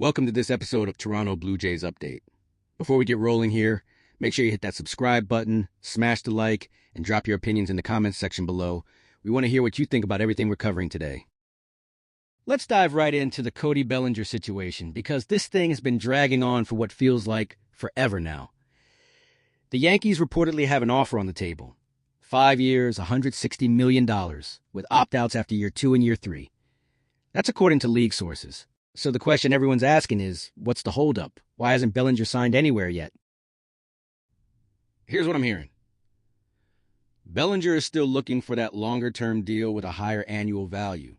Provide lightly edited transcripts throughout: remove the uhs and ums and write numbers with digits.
Welcome to this episode of Toronto Blue Jays Update. Before we get rolling here, make sure you hit that subscribe button, smash the like, and drop your opinions in the comments section below. We want to hear what you think about everything we're covering today. Let's dive right into the Cody Bellinger situation, because this thing has been dragging on for what feels like forever now. The Yankees reportedly have an offer on the table. 5 years, $160 million, with opt-outs after year 2 and year 3. That's according to league sources. So the question everyone's asking is, what's the holdup? Why hasn't Bellinger signed anywhere yet? Here's what I'm hearing. Bellinger is still looking for that longer-term deal with a higher annual value,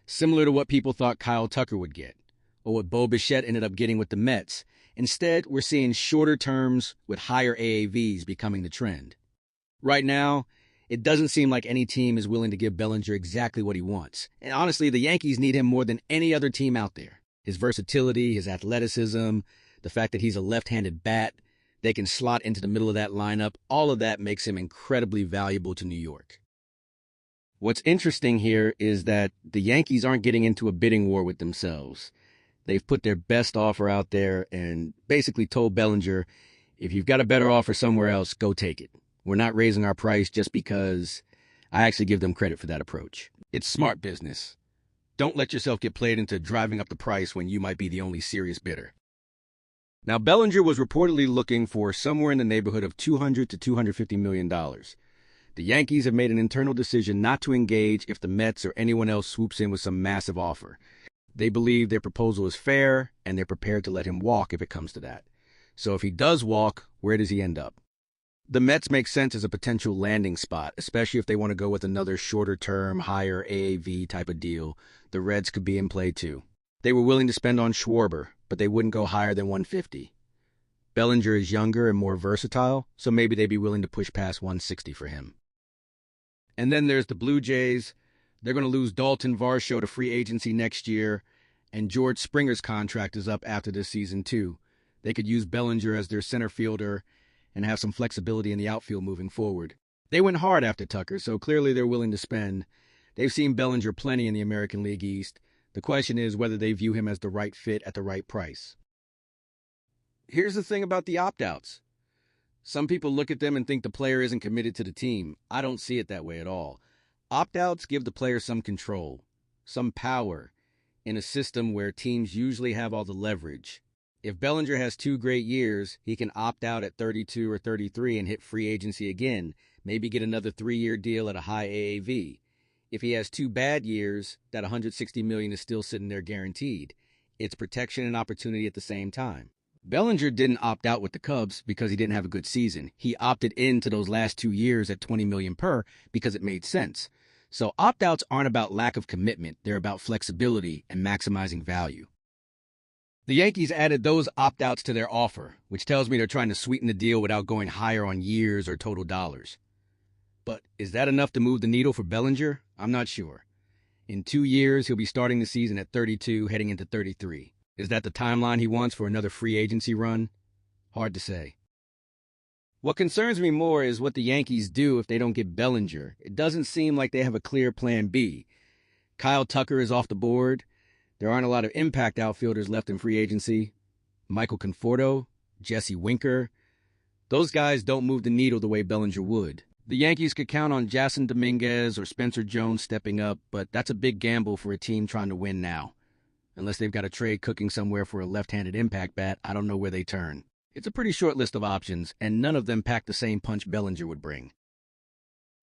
similar to what people thought Kyle Tucker would get, or what Bo Bichette ended up getting with the Mets. Instead, we're seeing shorter terms with higher AAVs becoming the trend. Right now, it doesn't seem like any team is willing to give Bellinger exactly what he wants. And honestly, the Yankees need him more than any other team out there. His versatility, his athleticism, the fact that he's a left-handed bat, they can slot into the middle of that lineup, all of that makes him incredibly valuable to New York. What's interesting here is that the Yankees aren't getting into a bidding war with themselves. They've put their best offer out there and basically told Bellinger, if you've got a better offer somewhere else, go take it. We're not raising our price just because. I actually give them credit for that approach. It's smart business. Don't let yourself get played into driving up the price when you might be the only serious bidder. Now, Bellinger was reportedly looking for somewhere in the neighborhood of $200 to $250 million. The Yankees have made an internal decision not to engage if the Mets or anyone else swoops in with some massive offer. They believe their proposal is fair, and they're prepared to let him walk if it comes to that. So if he does walk, where does he end up? The Mets make sense as a potential landing spot, especially if they want to go with another shorter-term, higher AAV type of deal. The Reds could be in play too. They were willing to spend on Schwarber, but they wouldn't go higher than 150. Bellinger is younger and more versatile, so maybe they'd be willing to push past 160 for him. And then there's the Blue Jays. They're going to lose Dalton Varsho to free agency next year, and George Springer's contract is up after this season too. They could use Bellinger as their center fielder and have some flexibility in the outfield moving forward. They went hard after Tucker, so clearly they're willing to spend. They've seen Bellinger plenty in the American League East. The question is whether they view him as the right fit at the right price. Here's the thing about the opt-outs. Some people look at them and think the player isn't committed to the team. I don't see it that way at all. Opt-outs give the player some control, some power, in a system where teams usually have all the leverage. If Bellinger has 2 great years, he can opt out at 32 or 33 and hit free agency again, maybe get another 3-year deal at a high AAV. If he has 2 bad years, that $160 million is still sitting there guaranteed. It's protection and opportunity at the same time. Bellinger didn't opt out with the Cubs because he didn't have a good season. He opted into those last 2 years at $20 million per because it made sense. So opt-outs aren't about lack of commitment. They're about flexibility and maximizing value. The Yankees added those opt-outs to their offer, which tells me they're trying to sweeten the deal without going higher on years or total dollars. But is that enough to move the needle for Bellinger? I'm not sure. In 2 years, he'll be starting the season at 32, heading into 33. Is that the timeline he wants for another free agency run? Hard to say. What concerns me more is what the Yankees do if they don't get Bellinger. It doesn't seem like they have a clear plan B. Kyle Tucker is off the board. There aren't a lot of impact outfielders left in free agency. Michael Conforto, Jesse Winker. Those guys don't move the needle the way Bellinger would. The Yankees could count on Jason Dominguez or Spencer Jones stepping up, but that's a big gamble for a team trying to win now. Unless they've got a trade cooking somewhere for a left-handed impact bat, I don't know where they turn. It's a pretty short list of options, and none of them pack the same punch Bellinger would bring.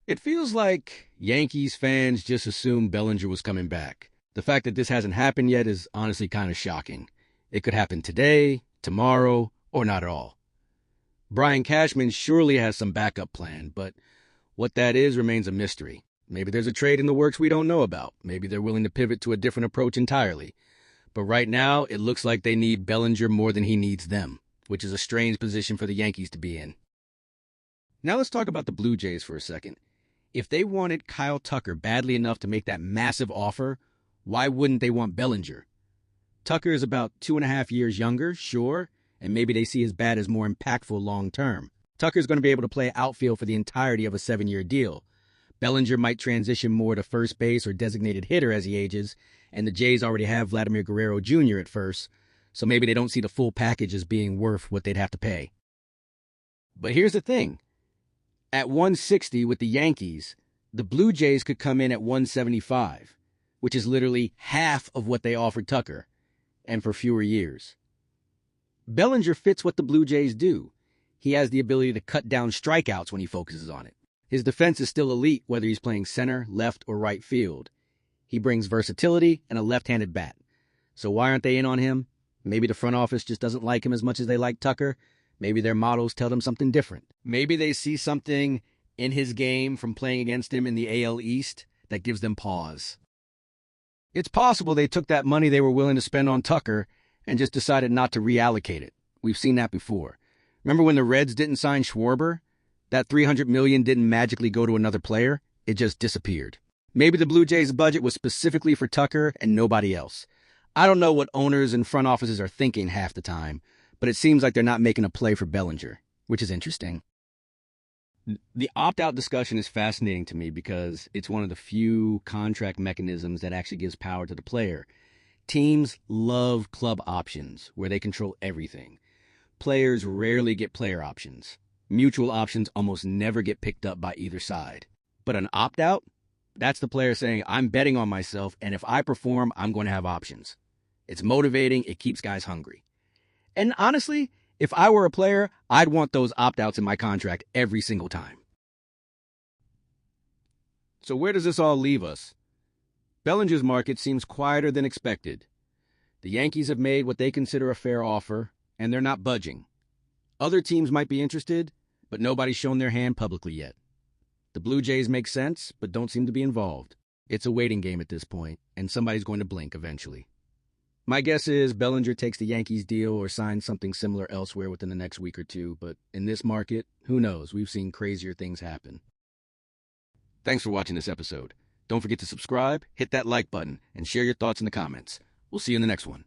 It feels like Yankees fans just assumed Bellinger was coming back. The fact that this hasn't happened yet is honestly kind of shocking. It could happen today, tomorrow, or not at all. Brian Cashman surely has some backup plan, but what that is remains a mystery. Maybe there's a trade in the works we don't know about. Maybe they're willing to pivot to a different approach entirely. But right now, it looks like they need Bellinger more than he needs them, which is a strange position for the Yankees to be in. Now let's talk about the Blue Jays for a second. If they wanted Kyle Tucker badly enough to make that massive offer, why wouldn't they want Bellinger? Tucker is about 2.5 years younger, sure, and maybe they see his bat as more impactful long-term. Tucker's going to be able to play outfield for the entirety of a 7-year deal. Bellinger might transition more to first base or designated hitter as he ages, and the Jays already have Vladimir Guerrero Jr. at first, so maybe they don't see the full package as being worth what they'd have to pay. But here's the thing. At 160 with the Yankees, the Blue Jays could come in at 175, which is literally half of what they offered Tucker, and for fewer years. Bellinger fits what the Blue Jays do. He has the ability to cut down strikeouts when he focuses on it. His defense is still elite whether he's playing center, left, or right field. He brings versatility and a left-handed bat. So why aren't they in on him? Maybe the front office just doesn't like him as much as they like Tucker. Maybe their models tell them something different. Maybe they see something in his game from playing against him in the AL East that gives them pause. It's possible they took that money they were willing to spend on Tucker and just decided not to reallocate it. We've seen that before. Remember when the Reds didn't sign Schwarber? That $300 million didn't magically go to another player. It just disappeared. Maybe the Blue Jays' budget was specifically for Tucker and nobody else. I don't know what owners and front offices are thinking half the time, but it seems like they're not making a play for Bellinger, which is interesting. The opt-out discussion is fascinating to me because it's one of the few contract mechanisms that actually gives power to the player. Teams love club options, where they control everything. Players rarely get player options. Mutual options almost never get picked up by either side. But an opt-out? That's the player saying, I'm betting on myself, and if I perform, I'm going to have options. It's motivating, it keeps guys hungry. And honestly, if I were a player, I'd want those opt-outs in my contract every single time. So where does this all leave us? Bellinger's market seems quieter than expected. The Yankees have made what they consider a fair offer, and they're not budging. Other teams might be interested, but nobody's shown their hand publicly yet. The Blue Jays make sense, but don't seem to be involved. It's a waiting game at this point, and somebody's going to blink eventually. My guess is Bellinger takes the Yankees deal or signs something similar elsewhere within the next week or two, but in this market, who knows? We've seen crazier things happen. Thanks for watching this episode. Don't forget to subscribe, hit that like button, and share your thoughts in the comments. We'll see you in the next one.